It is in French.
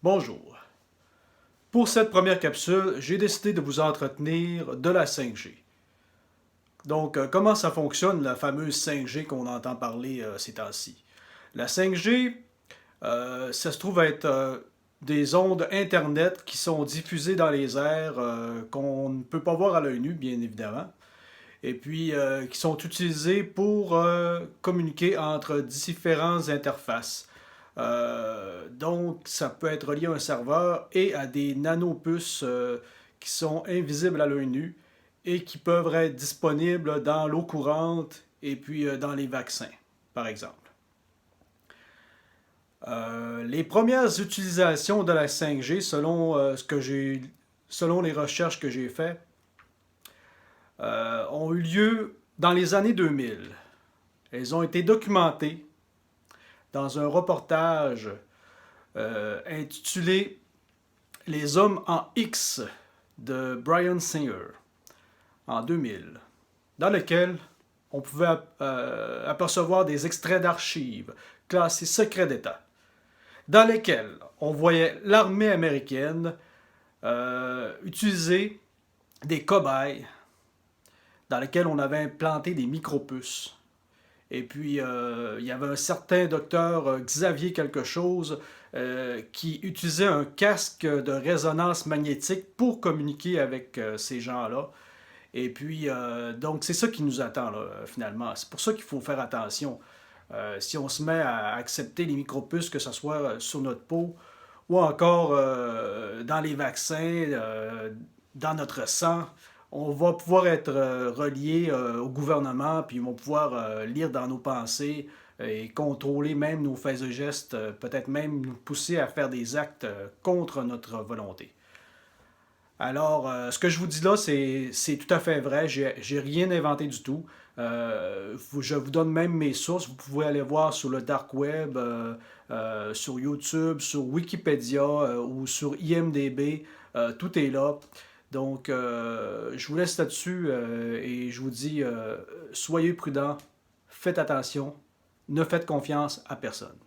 Bonjour. Pour cette première capsule, j'ai décidé de vous entretenir de la 5G. Donc, comment ça fonctionne, la fameuse 5G qu'on entend parler ces temps-ci? La 5G, ça se trouve être des ondes Internet qui sont diffusées dans les airs, qu'on ne peut pas voir à l'œil nu, bien évidemment, et puis qui sont utilisées pour communiquer entre différentes interfaces. Donc, ça peut être relié à un serveur et à des nanopuces qui sont invisibles à l'œil nu et qui peuvent être disponibles dans l'eau courante et puis dans les vaccins, par exemple. Les premières utilisations de la 5G, selon les recherches que j'ai faites, ont eu lieu dans les années 2000. Elles ont été documentées dans un reportage intitulé Les hommes en X de Bryan Singer en 2000, dans lequel on pouvait apercevoir des extraits d'archives classés secrets d'État, dans lesquels on voyait l'armée américaine utiliser des cobayes dans lesquels on avait implanté des micropuces. Et puis, il y avait un certain docteur Xavier quelque chose qui utilisait un casque de résonance magnétique pour communiquer avec ces gens-là. Et puis, donc, c'est ça qui nous attend, là, finalement. C'est pour ça qu'il faut faire attention. Si on se met à accepter les micropuces, que ce soit sur notre peau ou encore dans les vaccins, dans notre sang, on va pouvoir être relié au gouvernement, puis ils vont pouvoir lire dans nos pensées et contrôler même nos faits et gestes, peut-être même nous pousser à faire des actes contre notre volonté. Alors, ce que je vous dis là, c'est tout à fait vrai. J'ai rien inventé du tout. Je vous donne même mes sources. Vous pouvez aller voir sur le dark web, sur YouTube, sur Wikipédia ou sur IMDb. Tout est là. Donc, je vous laisse là-dessus et je vous dis, soyez prudents, faites attention, ne faites confiance à personne.